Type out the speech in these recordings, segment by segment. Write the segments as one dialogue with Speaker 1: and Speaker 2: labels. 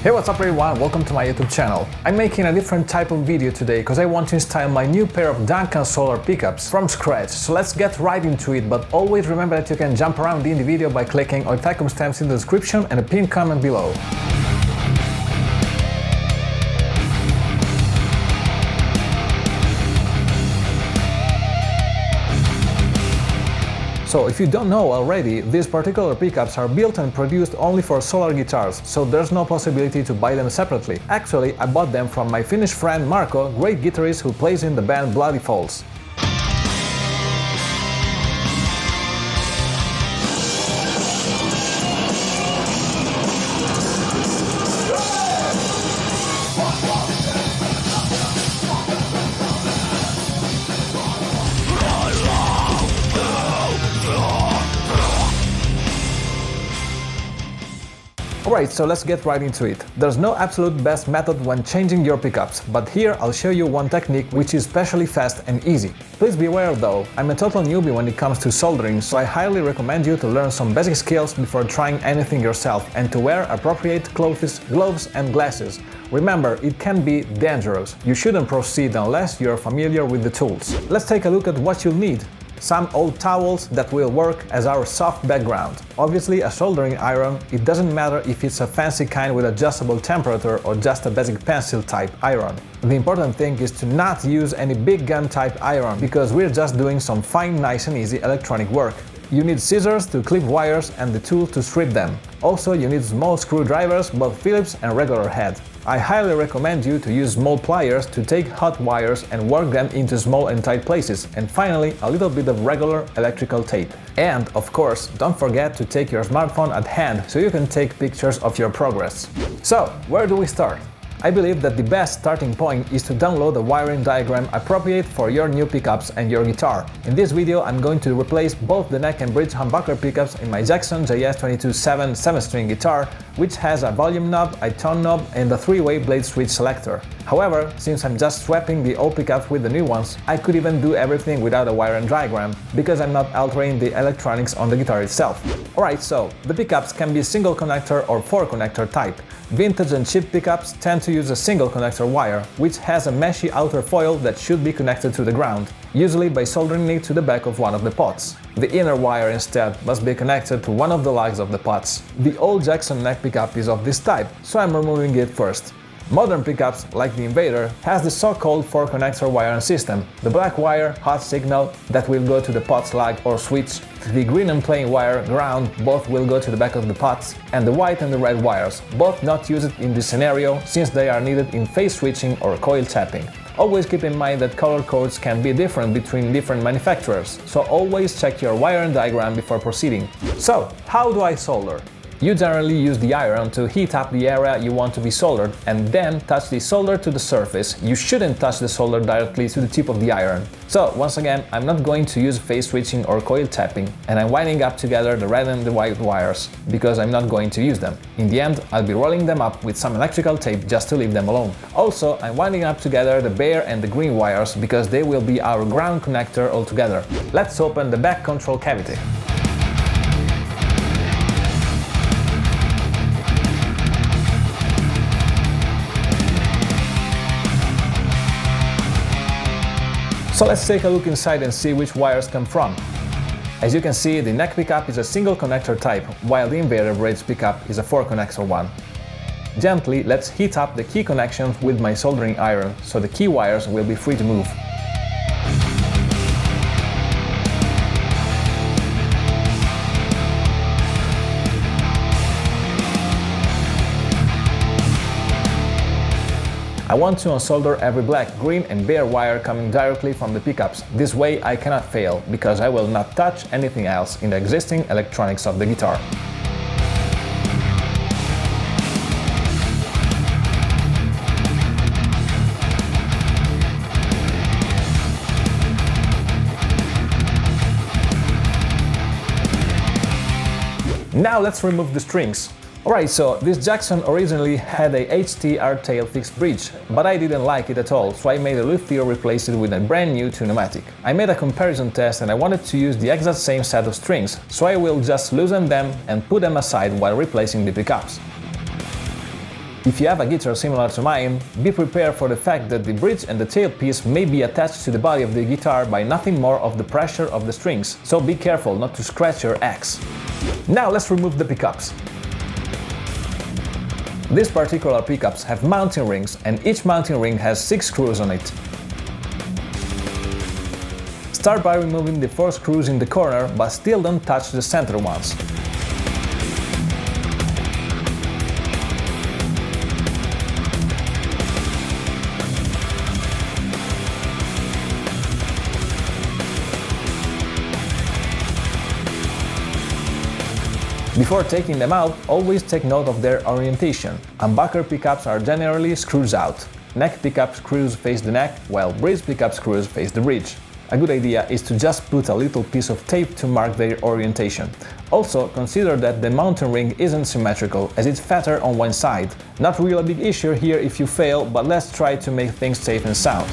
Speaker 1: Hey, what's up everyone, welcome to my YouTube channel. I'm making a different type of video today because I want to install my new pair of Duncan Solar pickups from scratch. So let's get right into it, but always remember that you can jump around in the video by clicking on timestamps in the description and a pinned comment below. So if you don't know already, these particular pickups are built and produced only for solar guitars, so there's no possibility to buy them separately. Actually, I bought them from my Finnish friend Marco, great guitarist who plays in the band Bloody Falls. Alright, so let's get right into it. There's no absolute best method when changing your pickups, but here I'll show you one technique which is especially fast and easy. Please be aware though, I'm a total newbie when it comes to soldering, so I highly recommend you to learn some basic skills before trying anything yourself and to wear appropriate clothes, gloves and glasses. Remember, it can be dangerous. You shouldn't proceed unless you're familiar with the tools. Let's take a look at what you'll need. Some old towels that will work as our soft background. Obviously a soldering iron, it doesn't matter if it's a fancy kind with adjustable temperature or just a basic pencil type iron. The important thing is to not use any big gun type iron, because we're just doing some fine, nice and easy electronic work. You need scissors to clip wires and the tool to strip them. Also you need small screwdrivers, both Phillips and regular head. I highly recommend you to use small pliers to take hot wires and work them into small and tight places, and finally a little bit of regular electrical tape. And of course, don't forget to take your smartphone at hand so you can take pictures of your progress. So, where do we start? I believe that the best starting point is to download a wiring diagram appropriate for your new pickups and your guitar. In this video I'm going to replace both the neck and bridge humbucker pickups in my Jackson JS22-7 7-string guitar, which has a volume knob, a tone knob and a 3-way blade switch selector. However, since I'm just swapping the old pickups with the new ones, I could even do everything without a wiring diagram, because I'm not altering the electronics on the guitar itself. Alright, so the pickups can be single connector or 4-connector type. Vintage and cheap pickups tend to use a single connector wire, which has a meshy outer foil that should be connected to the ground, usually by soldering it to the back of one of the pots. The inner wire instead must be connected to one of the lugs of the pots. The old Jackson neck pickup is of this type, so I'm removing it first. Modern pickups, like the Invader, has the so-called 4-connector wiring system. The black wire, hot signal, that will go to the pot's lug or switch. The green and plain wire, ground, both will go to the back of the pots. And the white and the red wires, both not used in this scenario since they are needed in phase switching or coil tapping. Always keep in mind that color codes can be different between different manufacturers, so always check your wiring diagram before proceeding. So, how do I solder? You generally use the iron to heat up the area you want to be soldered and then touch the solder to the surface. You shouldn't touch the solder directly to the tip of the iron. So once again, I'm not going to use phase switching or coil tapping, and I'm winding up together the red and the white wires because I'm not going to use them. In the end, I'll be rolling them up with some electrical tape just to leave them alone. Also, I'm winding up together the bare and the green wires because they will be our ground connector altogether. Let's open the back control cavity. So let's take a look inside and see which wires come from. As you can see, the neck pickup is a single connector type, while the Invader bridge pickup is a 4-connector one. Gently, let's heat up the key connections with my soldering iron, so the key wires will be free to move. I want to unsolder every black, green and bare wire coming directly from the pickups. This way I cannot fail, because I will not touch anything else in the existing electronics of the guitar. Now let's remove the strings. Alright, so this Jackson originally had a HT hardtail fixed bridge, but I didn't like it at all, so I made a luthier replace it with a brand new pneumatic. I made a comparison test and I wanted to use the exact same set of strings, so I will just loosen them and put them aside while replacing the pickups. If you have a guitar similar to mine, be prepared for the fact that the bridge and the tailpiece may be attached to the body of the guitar by nothing more of the pressure of the strings, so be careful not to scratch your axe. Now let's remove the pickups. These particular pickups have mounting rings, and each mounting ring has 6 screws on it. Start by removing the 4 screws in the corner, but still don't touch the center ones. Before taking them out, always take note of their orientation. Humbucker pickups are generally screws out. Neck pickup screws face the neck, while bridge pickup screws face the bridge. A good idea is to just put a little piece of tape to mark their orientation. Also, consider that the mounting ring isn't symmetrical, as it's fatter on one side. Not really a big issue here if you fail, but let's try to make things safe and sound.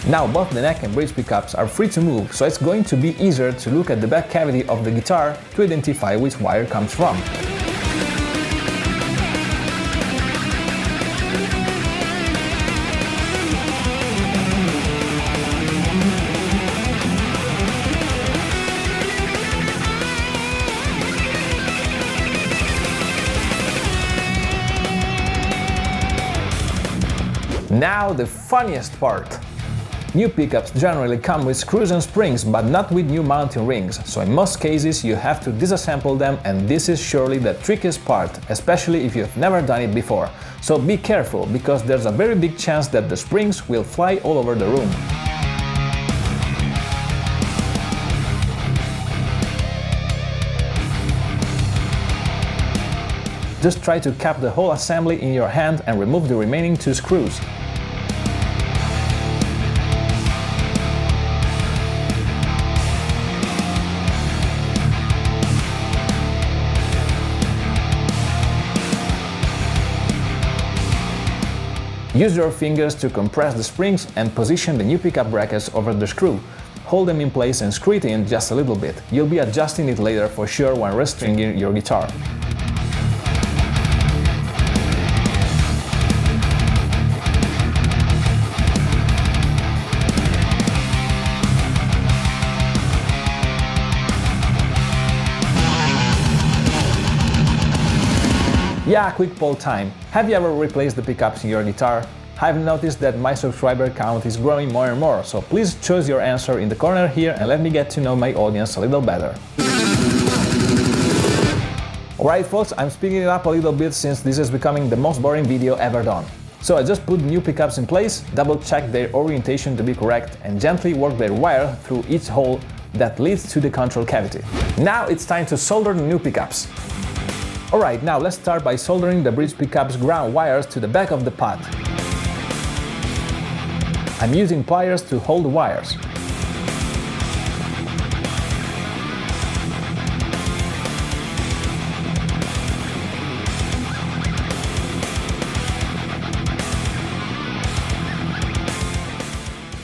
Speaker 1: Now both the neck and bridge pickups are free to move, so it's going to be easier to look at the back cavity of the guitar to identify which wire comes from. Now the funniest part! New pickups generally come with screws and springs, but not with new mounting rings, so in most cases you have to disassemble them, and this is surely the trickiest part, especially if you've never done it before. So be careful, because there's a very big chance that the springs will fly all over the room. Just try to cap the whole assembly in your hand and remove the remaining 2 screws. Use your fingers to compress the springs and position the new pickup brackets over the screw. Hold them in place and screw it in just a little bit. You'll be adjusting it later for sure when restringing your guitar. Yeah, quick poll time. Have you ever replaced the pickups in your guitar? I've noticed that my subscriber count is growing more and more, so please choose your answer in the corner here and let me get to know my audience a little better. Alright folks, I'm speeding it up a little bit since this is becoming the most boring video ever done. So I just put new pickups in place, double check their orientation to be correct, and gently work their wire through each hole that leads to the control cavity. Now it's time to solder the new pickups. Alright, now let's start by soldering the bridge pickup's ground wires to the back of the pod. I'm using pliers to hold the wires.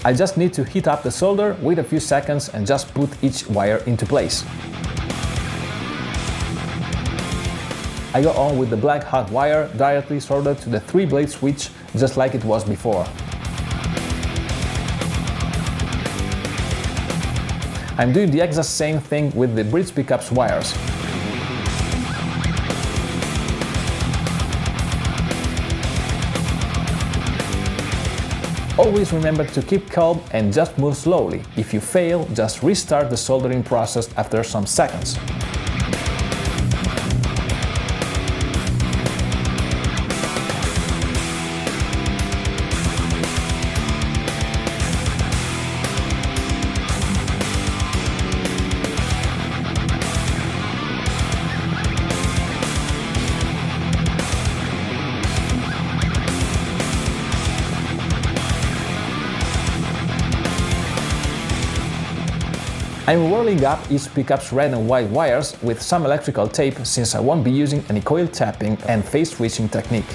Speaker 1: I just need to heat up the solder, wait a few seconds and just put each wire into place. I go on with the black hot wire directly soldered to the 3-blade switch, just like it was before. I'm doing the exact same thing with the bridge pickups wires. Always remember to keep calm and just move slowly. If you fail, just restart the soldering process after some seconds. I'm rolling up each pickup's red and white wires with some electrical tape since I won't be using any coil tapping and phase switching technique.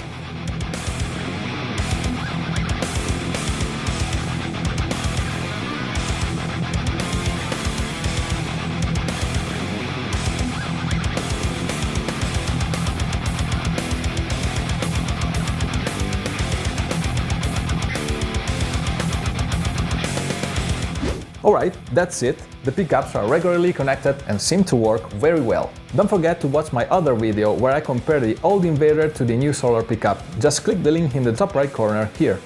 Speaker 1: Alright, that's it. The pickups are regularly connected and seem to work very well. Don't forget to watch my other video where I compare the old Invader to the new Solar pickup. Just click the link in the top right corner here.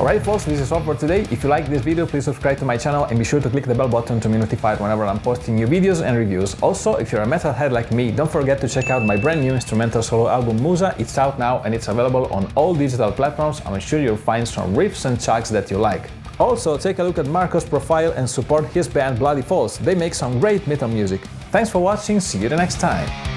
Speaker 1: Alright folks, this is all for today. If you like this video, please subscribe to my channel and be sure to click the bell button to be notified whenever I'm posting new videos and reviews. Also, if you're a metalhead like me, don't forget to check out my brand new instrumental solo album Musa. It's out now and it's available on all digital platforms. I'm sure you'll find some riffs and chugs that you like. Also, take a look at Marco's profile and support his band Bloody Falls. They make some great metal music. Thanks for watching, see you the next time!